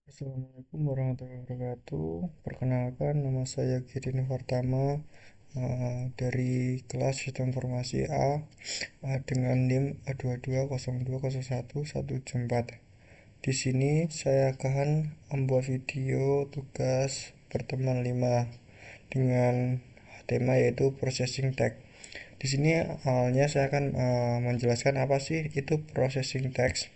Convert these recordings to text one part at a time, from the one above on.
Assalamualaikum warahmatullahi wabarakatuh. Perkenalkan, nama saya Girini Vartama dari kelas Sistem Informasi A dengan NIM A22020114. Di sini saya akan membuat video tugas pertemuan 5 dengan tema yaitu processing text. Di sini awalnya saya akan menjelaskan apa sih itu processing text.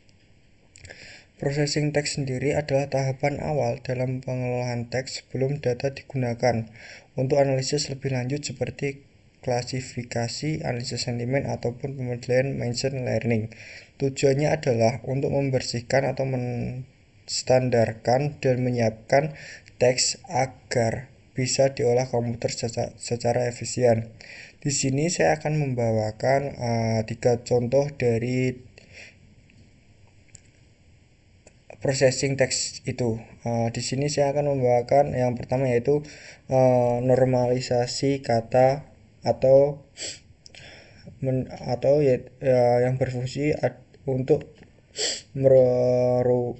Processing teks sendiri adalah tahapan awal dalam pengelolaan teks sebelum data digunakan untuk analisis lebih lanjut seperti klasifikasi, analisis sentimen, ataupun pemodelian machine learning. Tujuannya adalah untuk membersihkan atau menstandarkan dan menyiapkan teks agar bisa diolah komputer secara efisien. Di sini saya akan membawakan 3 contoh dari processing text itu. Di sini saya akan membawakan yang pertama yaitu normalisasi kata atau yang berfungsi untuk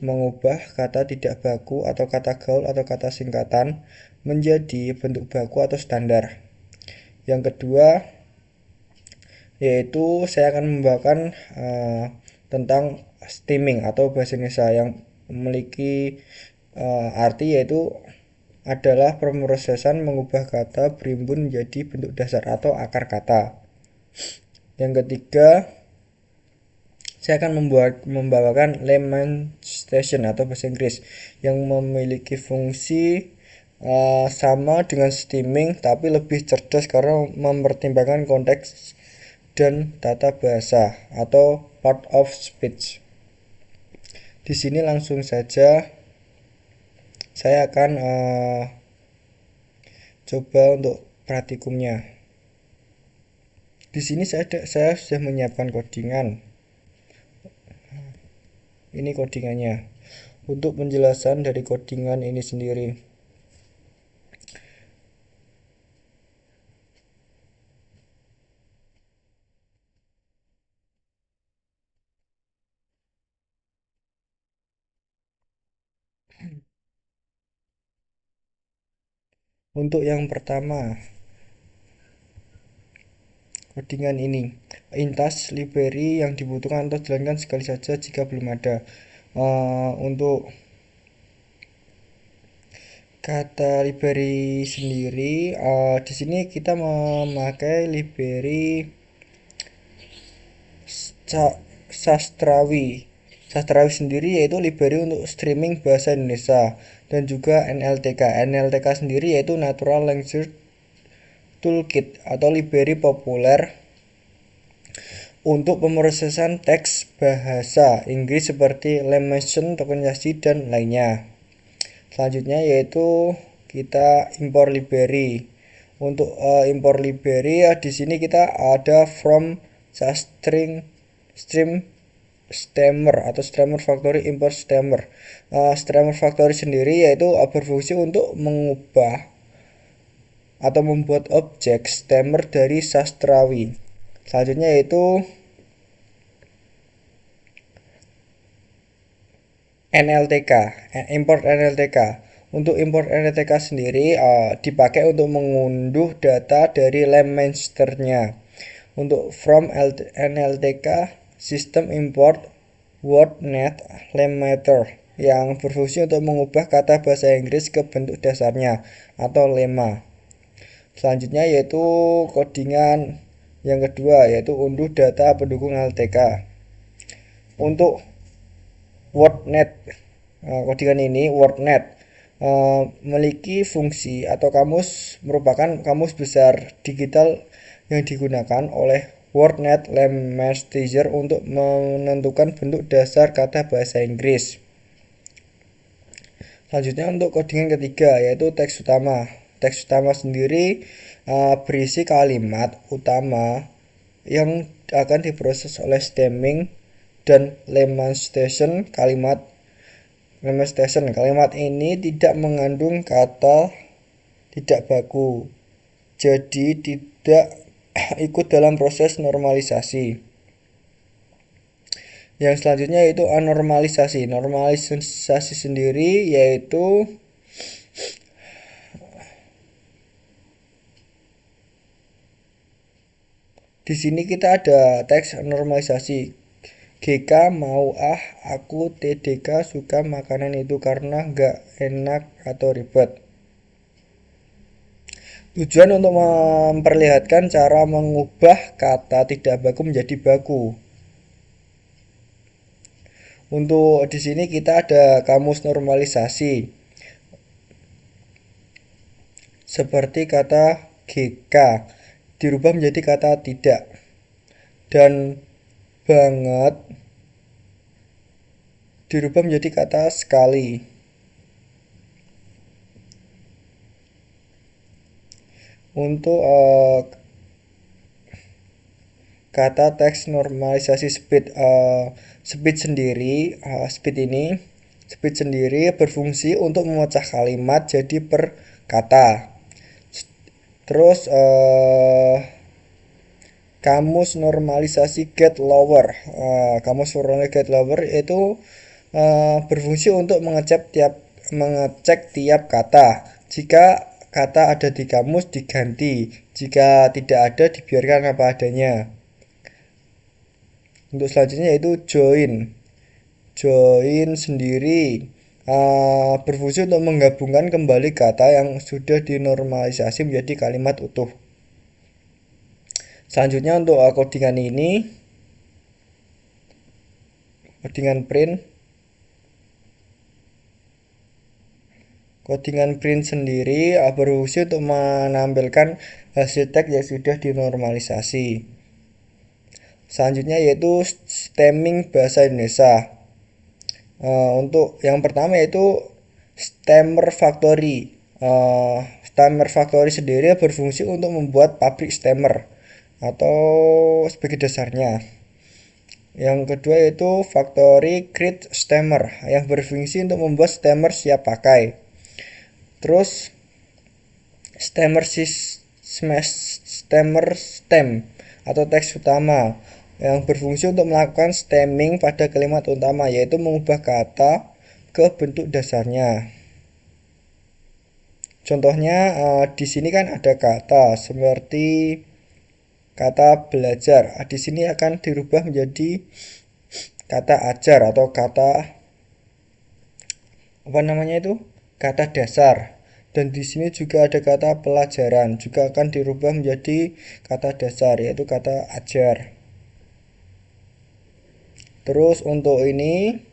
mengubah kata tidak baku atau kata gaul atau kata singkatan menjadi bentuk baku atau standar. Yang kedua yaitu saya akan membawakan tentang stemming atau bahasa Indonesia yang memiliki arti yaitu adalah pemrosesan mengubah kata berimbun menjadi bentuk dasar atau akar kata. Yang ketiga, saya akan membawakan lamentation atau bahasa Inggris yang memiliki fungsi sama dengan stemming tapi lebih cerdas karena mempertimbangkan konteks dan tata bahasa atau part of speech. Di sini langsung saja saya akan coba untuk praktikumnya. Di sini saya sudah menyiapkan codingan. Ini codingannya. Untuk penjelasan dari codingan ini sendiri. Untuk yang pertama, codingan ini. Intas library yang dibutuhkan atau jalankan sekali saja jika belum ada. Untuk kata library sendiri, di sini kita memakai library sastrawi. Sastrawi sendiri yaitu library untuk streaming bahasa Indonesia dan juga NLTK. NLTK sendiri yaitu Natural Language Toolkit atau library populer untuk pemrosesan teks bahasa Inggris seperti Lamation, tokenisasi, dan lainnya. Selanjutnya yaitu kita impor library. Untuk impor library di sini kita ada from stream stemmer atau stemmer factory import stemmer. Stemmer factory sendiri yaitu berfungsi untuk mengubah atau membuat objek stemmer dari sastrawi. Selanjutnya yaitu NLTK, import NLTK. Untuk import NLTK sendiri dipakai untuk mengunduh data dari lemmasternya. Untuk from NLTK sistem import WordNet lemmaster yang berfungsi untuk mengubah kata bahasa Inggris ke bentuk dasarnya atau lemma. Selanjutnya yaitu codingan yang kedua yaitu unduh data pendukung LTK. Untuk WordNet, codingan ini WordNet memiliki fungsi atau kamus merupakan kamus besar digital yang digunakan oleh WordNet Lemmaster untuk menentukan bentuk dasar kata bahasa Inggris. Selanjutnya untuk codingan ketiga yaitu teks utama. Teks utama sendiri berisi kalimat utama yang akan diproses oleh stemming dan lemmaster. Kalimat ini tidak mengandung kata tidak baku, jadi tidak ikut dalam proses normalisasi. Yang selanjutnya yaitu anormalisasi. Normalisasi sendiri yaitu di sini kita ada teks normalisasi. GK mau aku TDK suka makanan itu karena nggak enak atau ribet. Tujuan untuk memperlihatkan cara mengubah kata tidak baku menjadi baku. Untuk di sini kita ada kamus normalisasi. Seperti kata GK dirubah menjadi kata tidak. Dan banget dirubah menjadi kata sekali. Untuk kata teks normalisasi speed sendiri berfungsi untuk memecah kalimat jadi per kata. Terus kamus normalisasi get lower. Kamus normalisasi get lower itu berfungsi untuk mengecek tiap kata. Jika kata ada di kamus diganti, jika tidak ada dibiarkan apa adanya. Untuk selanjutnya yaitu join sendiri berfungsi untuk menggabungkan kembali kata yang sudah dinormalisasi menjadi kalimat utuh. Selanjutnya untuk codingan ini, codingan print sendiri berfungsi untuk menampilkan hasil teks yang sudah dinormalisasi. Selanjutnya yaitu stemming bahasa Indonesia. Untuk yang pertama yaitu Stammer Factory. Stammer Factory sendiri berfungsi untuk membuat pabrik stammer atau sebagai dasarnya. Yang kedua yaitu Factory Create Stammer yang berfungsi untuk membuat stammer siap pakai. Terus stem atau teks utama yang berfungsi untuk melakukan stemming pada kalimat utama, yaitu mengubah kata ke bentuk dasarnya. Contohnya di sini kan ada kata seperti kata belajar. Di sini akan dirubah menjadi kata ajar atau kata kata dasar. Dan di sini juga ada kata pelajaran, juga akan dirubah menjadi kata dasar, yaitu kata ajar. Terus untuk ini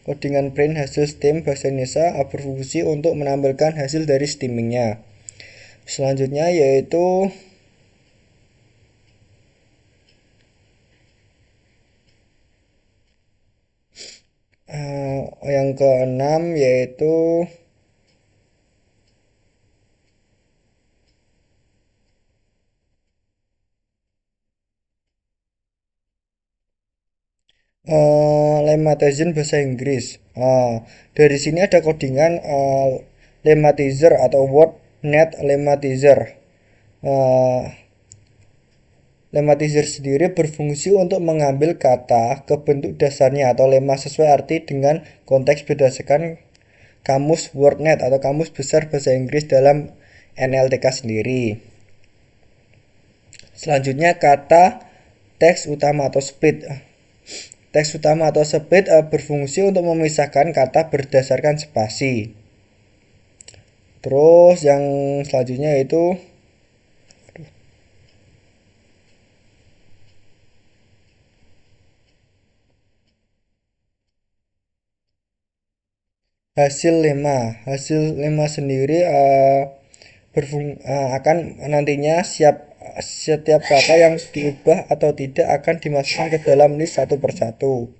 codingan print hasil stem bahasa Indonesia berfungsi untuk menampilkan hasil dari stemmingnya. Selanjutnya yaitu yang keenam yaitu lemmatization bahasa Inggris. Dari sini ada codingan lemmatizer atau WordNet lemmatizer. Lemmatizer sendiri berfungsi untuk mengambil kata ke bentuk dasarnya atau lemma sesuai arti dengan konteks berdasarkan kamus WordNet atau kamus besar bahasa Inggris dalam NLTK sendiri. Selanjutnya kata teks utama atau split. Teks utama atau split berfungsi untuk memisahkan kata berdasarkan spasi. Terus yang selanjutnya yaitu hasil lemma sendiri akan nantinya setiap kata yang diubah atau tidak akan dimasukkan ke dalam list satu persatu.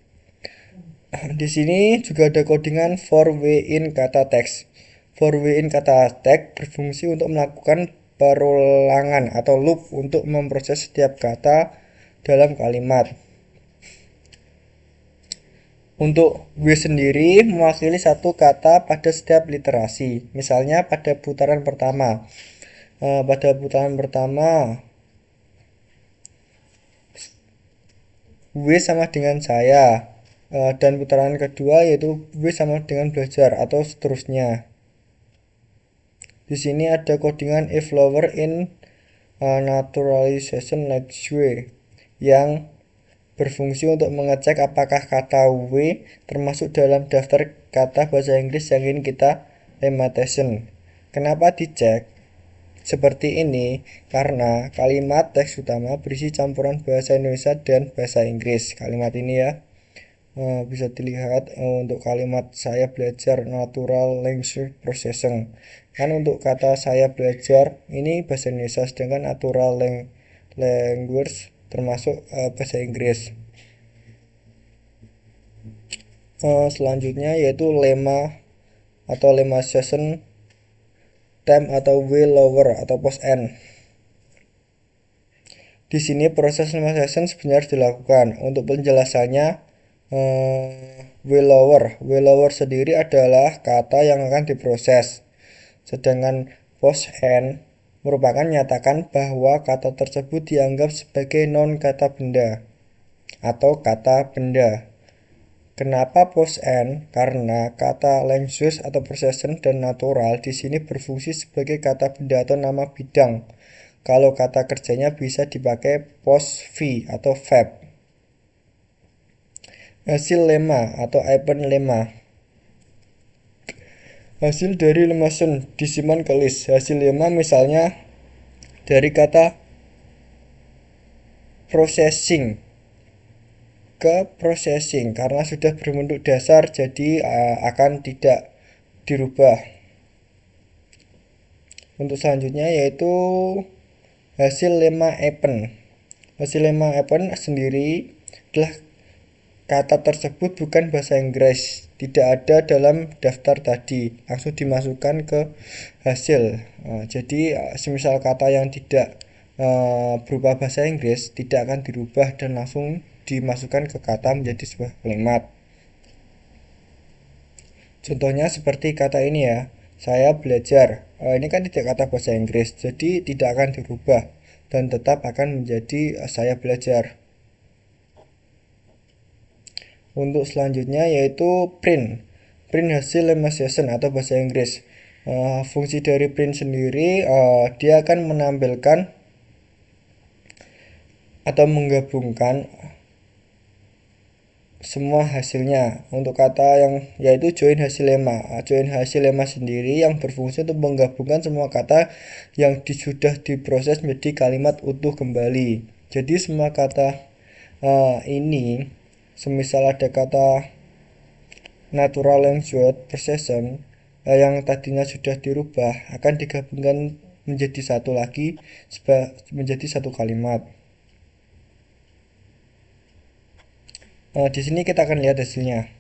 Di sini juga ada codingan for w in kata teks. For w in kata teks berfungsi untuk melakukan perulangan atau loop untuk memproses setiap kata dalam kalimat. Untuk W sendiri mewakili satu kata pada setiap literasi. Misalnya pada putaran pertama. W sama dengan saya. Dan putaran kedua yaitu B sama dengan belajar atau seterusnya. Di sini ada codingan if lower in naturalization next way yang berfungsi untuk mengecek apakah kata W termasuk dalam daftar kata bahasa Inggris yang ingin kita lemmatation. Kenapa dicek seperti ini? Karena kalimat teks utama berisi campuran bahasa Indonesia dan bahasa Inggris. Kalimat ini ya, bisa dilihat untuk kalimat saya belajar natural language processing. Kan untuk kata saya belajar ini bahasa Indonesia, sedangkan natural language termasuk bahasa Inggris. Selanjutnya yaitu lemma atau lemmaization time atau w lower atau post n. Di sini proses lemmaization sebenarnya dilakukan. Untuk penjelasannya, w lower sendiri adalah kata yang akan diproses, sedangkan post n merupakan nyatakan bahwa kata tersebut dianggap sebagai non kata benda atau kata benda. Kenapa post n? Karena kata language atau procession dan natural di sini berfungsi sebagai kata benda atau nama bidang. Kalau kata kerjanya bisa dipakai post v atau verb. Hasil lemma atau Eipen lemma. Hasil dari lemmaization disimpan ke list. Hasil lemma misalnya dari kata processing ke processing, karena sudah berbentuk dasar jadi akan tidak dirubah. Untuk selanjutnya yaitu hasil lemma Eipen. Hasil lemma Eipen sendiri adalah kata tersebut bukan bahasa Inggris, tidak ada dalam daftar tadi, langsung dimasukkan ke hasil. Jadi semisal kata yang tidak berupa bahasa Inggris tidak akan dirubah dan langsung dimasukkan ke kata menjadi sebuah kalimat. Contohnya seperti kata ini ya, saya belajar. Ini kan tidak kata bahasa Inggris, jadi tidak akan dirubah dan tetap akan menjadi saya belajar. Untuk selanjutnya yaitu print. Print hasil lemmaization atau bahasa Inggris. Fungsi dari print sendiri, dia akan menampilkan atau menggabungkan semua hasilnya. Untuk kata yang yaitu join hasil lemma. Join hasil lemma sendiri yang berfungsi untuk menggabungkan semua kata yang sudah diproses menjadi kalimat utuh kembali. Jadi semua kata ini, semisal ada kata natural language processing yang tadinya sudah dirubah akan digabungkan menjadi satu lagi, menjadi satu kalimat. Di sini kita akan lihat hasilnya.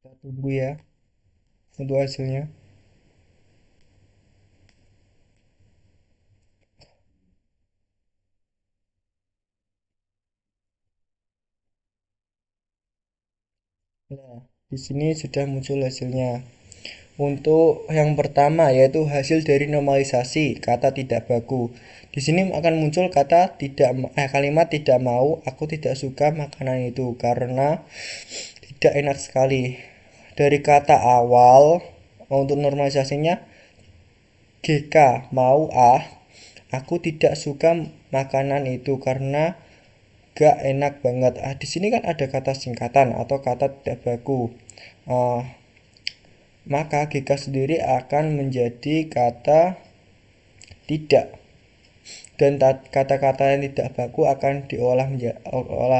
Kita tunggu ya untuk hasilnya. Nah, di sini sudah muncul hasilnya. Untuk yang pertama yaitu hasil dari normalisasi kata tidak baku. Di sini akan muncul kata kalimat tidak mau, aku tidak suka makanan itu karena tidak enak sekali. Dari kata awal untuk normalisasinya GK mau aku tidak suka makanan itu karena gak enak banget. Di sini kan ada kata singkatan atau kata tidak baku. Maka GK sendiri akan menjadi kata tidak, dan kata-kata yang tidak baku akan diolah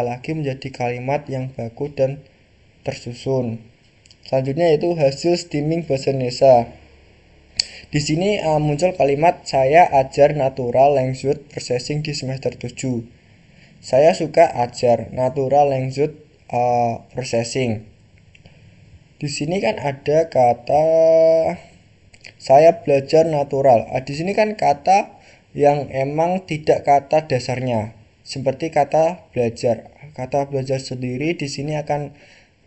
lagi menjadi kalimat yang baku dan tersusun. Selanjutnya yaitu hasil stemming bahasa Indonesia. Di sini muncul kalimat saya ajar natural language processing di semester 7. Saya suka ajar natural language processing. Di sini kan ada kata saya belajar natural. Di sini kan kata yang emang tidak kata dasarnya. Seperti kata belajar. Kata belajar sendiri di sini akan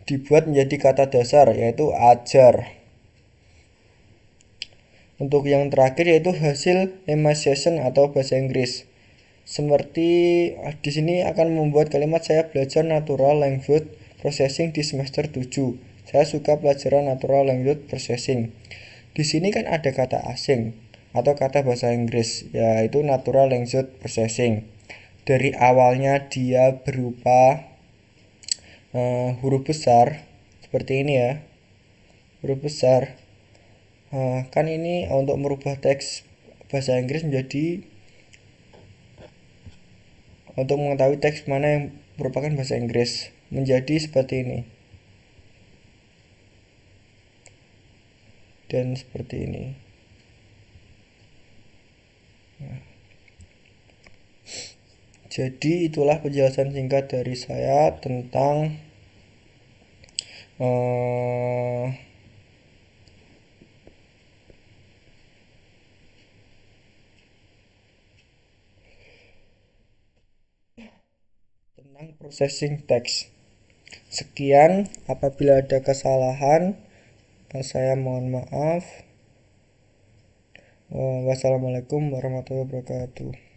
dibuat menjadi kata dasar, yaitu ajar. Untuk yang terakhir yaitu hasil emancipation atau bahasa Inggris. Seperti di sini akan membuat kalimat saya belajar natural language processing di semester 7. Saya suka pelajaran natural language processing. Di sini kan ada kata asing atau kata bahasa Inggris, yaitu natural language processing. Dari awalnya dia berupa huruf besar seperti ini ya, huruf besar. Kan ini untuk merubah teks bahasa Inggris menjadi, untuk mengetahui teks mana yang merupakan bahasa Inggris menjadi seperti ini dan seperti ini. Jadi itulah penjelasan singkat dari saya tentang processing text. Sekian, apabila ada kesalahan saya mohon maaf. Wassalamualaikum warahmatullahi wabarakatuh.